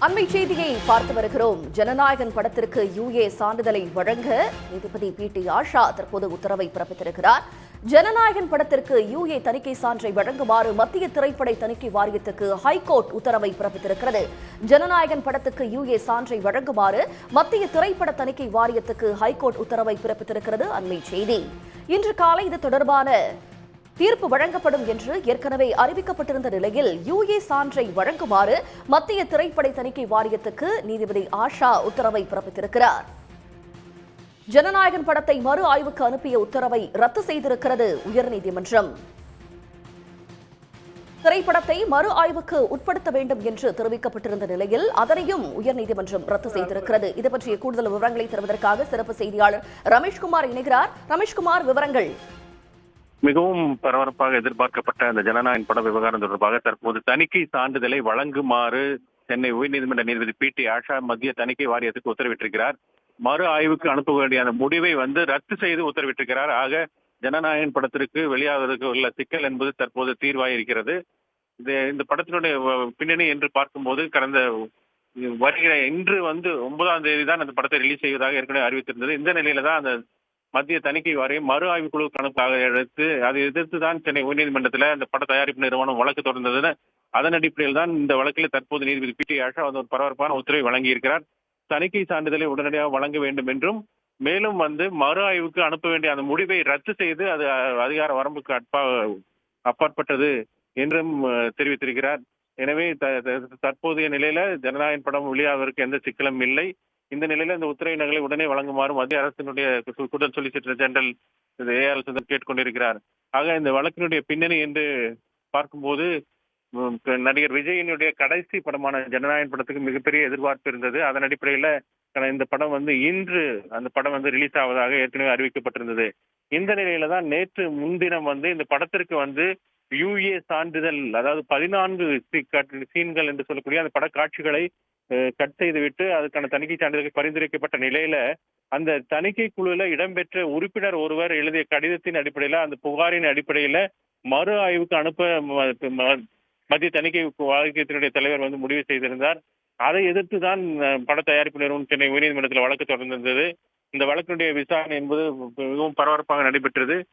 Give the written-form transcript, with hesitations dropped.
அண்மை செய்தியை பார்த்து வருகிறோம். ஜனநாயகன் படத்திற்கு யுஏ சான்றிதழை வழங்க நீதிபதி பி.டி. ஆஷா தற்போது உத்தரவை பிறப்பித்திருக்கிறார். ஜனநாயகன் படத்திற்கு யுஏ தணிக்கை சான்றை வழங்குமாறு மத்திய திரைப்பட தணிக்கை வாரியத்துக்கு ஹைகோர்ட் உத்தரவை பிறப்பித்திருக்கிறது. ஜனநாயகன் படத்துக்கு யுஏ சான்றை வழங்குமாறு மத்திய திரைப்பட தணிக்கை வாரியத்துக்கு ஹைகோர்ட் உத்தரவை பிறப்பித்திருக்கிறது. அண்மை செய்தி. இன்று காலை இது தொடர்பான தீர்ப்பு வழங்கப்படும் என்று ஏற்கனவே அறிவிக்கப்பட்டிருந்த நிலையில் யுஏ சான்றை வழங்குமாறு மத்திய திரைப்பட தணிக்கை வாரியத்துக்கு நீதிபதி ஆஷா உத்தரவை பிறப்பித்திருக்கிறார். ஜனநாயகன் படத்தை மறு ஆய்வுக்கு அனுப்பிய உத்தரவை ரத்து செய்திருக்கிறது உயர்நீதிமன்றம். திரைப்படத்தை மறு ஆய்வுக்கு உட்படுத்த வேண்டும் என்று தெரிவிக்கப்பட்டிருந்த நிலையில் அதனையும் உயர்நீதிமன்றம் ரத்து செய்திருக்கிறது. இது பற்றிய கூடுதல் விவரங்களை தருவதற்காக சிறப்பு செய்தியாளர் ரமேஷ்குமார் இணைகிறார். ரமேஷ்குமார், விவரங்கள். மிகவும் பரபரப்பாக எதிர்பார்க்கப்பட்ட அந்த ஜனநாயகன் பட விவகாரம் தொடர்பாக தற்போது தணிக்கை சான்றிதழை வழங்குமாறு சென்னை உயர்நீதிமன்ற நீதிபதி பி.டி. ஆஷா மத்திய தணிக்கை வாரியத்துக்கு உத்தரவிட்டிருக்கிறார். மறு ஆய்வுக்கு அனுப்ப வேண்டிய அந்த முடிவை ரத்து செய்து உத்தரவிட்டிருக்கிறார். ஆக ஜனநாயகன் படத்திற்கு வெளியாவதற்கு உள்ள சிக்கல் என்பது தற்போது தீர்வாயிருக்கிறது. இந்த படத்தினுடைய பின்னணி என்று பார்க்கும்போது கடந்த வருகிற இன்று 9ஆம் தேதி தான் அந்த படத்தை ரிலீஸ் செய்வதாக ஏற்கனவே அறிவித்திருந்தது. இந்த நிலையில தான் அந்த மத்திய தணிக்கை வாரியம் மறு ஆய்வு குழு கணக்காக எடுத்து அதை எதிர்த்து தான் சென்னை உயர்நீதிமன்றத்தில் அந்த பட தயாரிப்பு நிறுவனம் வழக்கு தொடர்ந்தது. அதன் அடிப்படையில் தான் இந்த வழக்கில் தற்போது நீதிபதி பி.டி. ஆஷா ஒரு பரபரப்பான உத்தரவை வழங்கியிருக்கிறார். தணிக்கை சான்றிதழை உடனடியாக வழங்க வேண்டும் என்றும் மேலும் மறு ஆய்வுக்கு அனுப்ப வேண்டிய அந்த முடிவை ரத்து செய்து அது அதிகார வரம்புக்கு அப்பாற்பட்டது என்றும் தெரிவித்திருக்கிறார். எனவே தற்போதைய நிலையில ஜனநாயகன் படம் வெளியாவதற்கு எந்த சிக்கலும் இல்லை. இந்த நிலையில இந்த உத்தரவு நகலை உடனே வழங்குமாறு மத்திய அரசினுடைய கூடுதல் சொலிசிட்டர் ஜெனரல் ஏ.ஆர். சந்திரன் கேட்டுக்கொண்டிருக்கிறார். ஆக இந்த வழக்கினுடைய பின்னணி என்று பார்க்கும்போது நடிகர் விஜயினுடைய கடைசி படமான ஜனநாயகன் படத்துக்கு மிகப்பெரிய எதிர்பார்ப்பு இருந்தது. அதன் அடிப்படையில இந்த படம் இன்று அந்த படம் ரிலீஸ் ஆவதாக ஏற்கனவே அறிவிக்கப்பட்டிருந்தது. இந்த நிலையில தான் நேற்று முன்தினம் இந்த படத்திற்கு யுஏ சான்றிதழ், அதாவது 14 சீன்கள் என்று சொல்லக்கூடிய அந்த பட காட்சிகளை கட் செய்துவிட்டு அதுக்கான தணிக்கை சான்றிதழ் பரிந்துரைக்கப்பட்ட நிலையில அந்த தணிக்கை குழுல இடம்பெற்ற உறுப்பினர் ஒருவர் எழுதிய கடிதத்தின் அடிப்படையில அந்த புகாரின் அடிப்படையில மறு ஆய்வுக்கு அனுப்ப மத்திய தணிக்கை வாரியத்தினுடைய தலைவர் முடிவு செய்திருந்தார். அதை எதிர்த்து தான் பட தயாரிப்பு நிறுவனம் சென்னை உயர்நீதிமன்றத்தில் வழக்கு தொடர்ந்திருந்தது. இந்த வழக்கினுடைய விசாரணை என்பது மிகவும் பரபரப்பாக நடைபெற்றது.